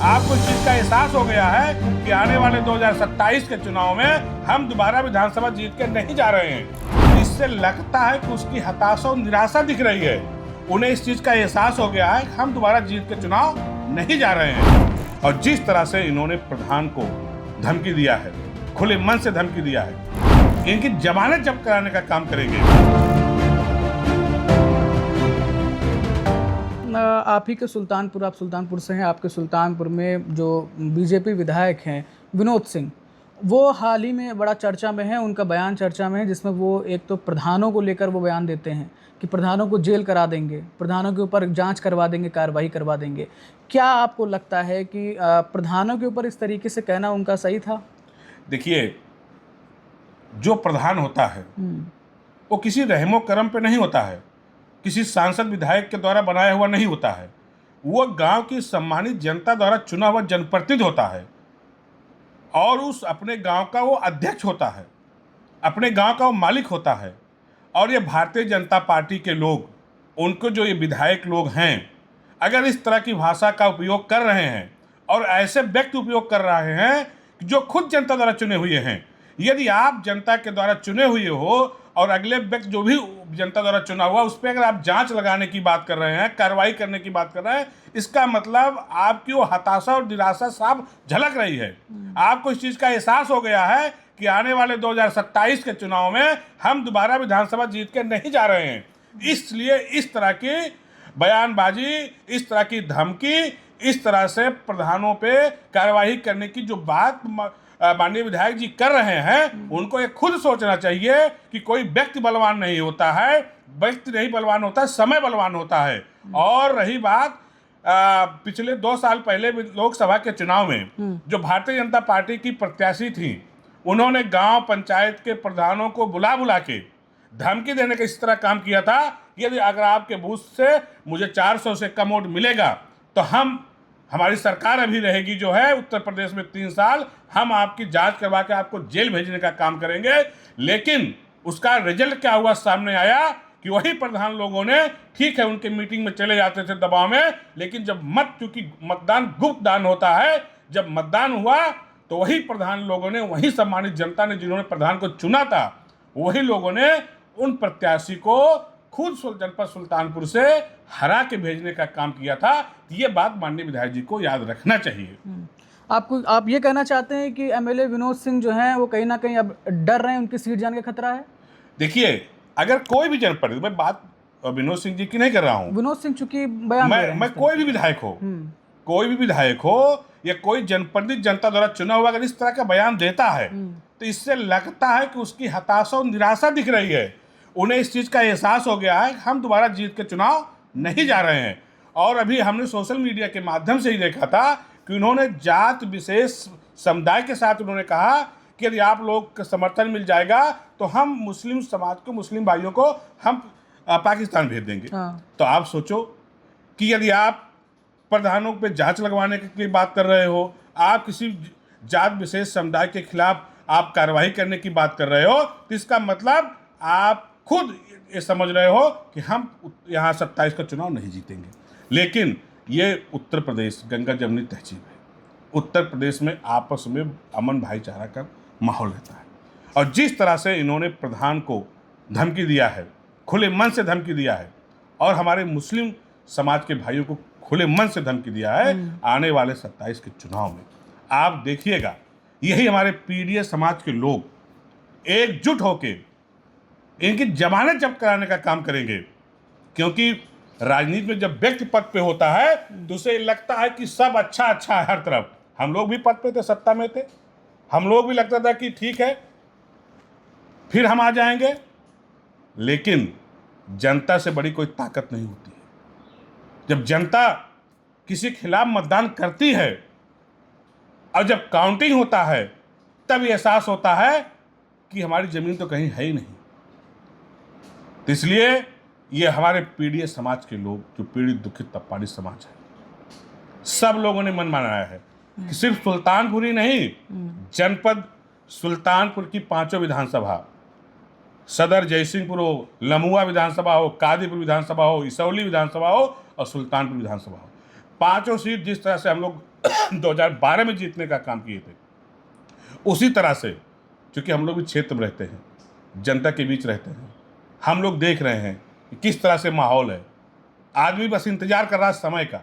आपको इस चीज का एहसास हो गया है कि आने वाले 2027 के चुनाव में हम दोबारा विधानसभा जीत के नहीं जा रहे हैं। इससे लगता है कि उसकी हताशा और निराशा दिख रही है। उन्हें इस चीज का एहसास हो गया है कि हम दोबारा जीत के चुनाव नहीं जा रहे हैं। और जिस तरह से इन्होंने प्रधान को धमकी दिया है, खुले मन से धमकी दिया है, इनकी जमानत जब्त कराने का काम करेंगे। आप ही के सुल्तानपुर, आप सुल्तानपुर से हैं, आपके सुल्तानपुर में जो बीजेपी विधायक हैं विनोद सिंह, वो हाल ही में बड़ा चर्चा में है। उनका बयान चर्चा में है जिसमें वो एक तो प्रधानों को लेकर वो बयान देते हैं कि प्रधानों को जेल करा देंगे, प्रधानों के ऊपर जांच करवा देंगे, कार्रवाई करवा देंगे। क्या आपको लगता है कि प्रधानों के ऊपर इस तरीके से कहना उनका सही था? देखिए, जो प्रधान होता है वो किसी रहमो करम पे नहीं होता है, किसी सांसद विधायक के द्वारा बनाया हुआ नहीं होता है। वो गांव की सम्मानित जनता द्वारा चुना हुआ जनप्रतिनिधि होता है और उस अपने गांव का वो अध्यक्ष होता है, अपने गांव का वो मालिक होता है। और ये भारतीय जनता पार्टी के लोग, उनको जो ये विधायक लोग हैं, अगर इस तरह की भाषा का उपयोग कर रहे हैं और ऐसे व्यक्ति उपयोग कर रहे हैं जो खुद जनता द्वारा चुने हुए हैं, यदि आप जनता के द्वारा चुने हुए हो और अगले व्यक्ति जो भी जनता द्वारा चुना हुआ उस पर अगर आप जांच लगाने की बात कर रहे हैं, कार्रवाई करने की बात कर रहे हैं, इसका मतलब आपकी वो हताशा और निराशा साफ झलक रही है। आपको इस चीज का एहसास हो गया है कि आने वाले 2027 के चुनाव में हम दोबारा विधानसभा जीत के नहीं जा रहे हैं। इसलिए इस तरह की बयानबाजी, इस तरह की धमकी, इस तरह से प्रधानों पे कार्रवाई करने की जो बात माननीय विधायक जी कर रहे हैं, उनको ये खुद सोचना चाहिए कि कोई व्यक्ति बलवान नहीं होता है, व्यक्ति नहीं बलवान होता है, समय बलवान होता है। और रही बात पिछले 2 साल पहले लोकसभा के चुनाव में जो भारतीय जनता पार्टी की प्रत्याशी थी, उन्होंने गांव पंचायत के प्रधानों को बुला बुला के धमकी देने का इस तरह काम किया था, यदि अगर आपके बूथ से मुझे 400 से कम वोट मिलेगा तो हमारी सरकार अभी रहेगी जो है उत्तर प्रदेश में 3 साल, हम आपकी जांच करवा के आपको जेल भेजने का काम करेंगे। लेकिन उसका रिजल्ट क्या हुआ सामने आया कि वही प्रधान लोगों ने, ठीक है उनके मीटिंग में चले जाते थे दबाव में, लेकिन जब चूंकि मतदान गुप्त दान होता है, जब मतदान हुआ तो वही प्रधान लोगों ने, वही सम्मानित जनता ने जिन्होंने प्रधान को चुना था, वही लोगों ने उन प्रत्याशी को खुद जनपद सुल्तानपुर से हरा के भेजने का काम किया था। ये बात माननीय विधायक जी को याद रखना चाहिए। आप ये कहना चाहते हैं कि एमएलए विनोद सिंह जो हैं वो कहीं ना कहीं अब डर रहे हैं, उनकी सीट जाने का खतरा है? देखिए, अगर कोई भी जनप्रतिनिधि, मैं बात विनोद सिंह जी की नहीं कर रहा हूँ, विनोद सिंह चूंकि बयान दे रहे हैं, मैं कोई भी विधायक हो, कोई भी विधायक हो या कोई जनप्रतिनिधि जनता द्वारा चुना हुआ अगर इस तरह का बयान देता है तो इससे लगता है कि उसकी हताशा और निराशा दिख रही है। उन्हें इस चीज का एहसास हो गया है कि हम दोबारा जीत के चुनाव नहीं जा रहे हैं। और अभी हमने सोशल मीडिया के माध्यम से ही देखा था कि उन्होंने जात विशेष समुदाय के साथ उन्होंने कहा कि यदि आप लोग का समर्थन मिल जाएगा तो हम मुस्लिम समाज को, मुस्लिम भाइयों को हम पाकिस्तान भेज देंगे। तो आप सोचो कि यदि आप प्रधानों पे जांच लगवाने की बात कर रहे हो, आप किसी जात विशेष समुदाय के खिलाफ आप कार्रवाई करने की बात कर रहे हो, तो इसका मतलब आप खुद ये समझ रहे हो कि हम यहाँ 27 का चुनाव नहीं जीतेंगे। लेकिन ये उत्तर प्रदेश गंगा जमुनी तहजीब है। उत्तर प्रदेश में आपस में अमन भाईचारा का माहौल रहता है। और जिस तरह से इन्होंने प्रधान को धमकी दिया है, खुले मन से धमकी दिया है, और हमारे मुस्लिम समाज के भाइयों को खुले मन से धमकी दिया है आने वाले 27 के चुनाव में, आप देखिएगा यही हमारे पीडीए समाज के लोग एकजुट होके इनकी जमानत जब्त कराने का काम करेंगे। क्योंकि राजनीति में जब व्यक्ति पद पे होता है तो उसे लगता है कि सब अच्छा अच्छा है हर तरफ। हम लोग भी पद पे थे, सत्ता में थे, हम लोग भी लगता था कि ठीक है फिर हम आ जाएंगे। लेकिन जनता से बड़ी कोई ताकत नहीं होती है। जब जनता किसी खिलाफ मतदान करती है और जब काउंटिंग होता है तब एहसास होता है कि हमारी जमीन तो कहीं है ही नहीं। तो इसलिए ये हमारे पीड़ित समाज के लोग, जो पीड़ित दुखित तबकाड़ी समाज है, सब लोगों ने मन बनाया है कि सिर्फ सुल्तानपुर ही नहीं, जनपद सुल्तानपुर की 5 विधानसभा, सदर जयसिंहपुर हो, लमुआ विधानसभा हो, कादीपुर विधानसभा हो, इसौली विधानसभा हो और सुल्तानपुर विधानसभा हो, 5 सीट जिस तरह से हम लोग 2012 में जीतने का काम किए थे। उसी तरह से क्योंकि हम लोग भी क्षेत्र में रहते हैं, जनता के बीच रहते हैं, हम लोग देख रहे हैं कि किस तरह से माहौल है। आदमी बस इंतजार कर रहा है समय का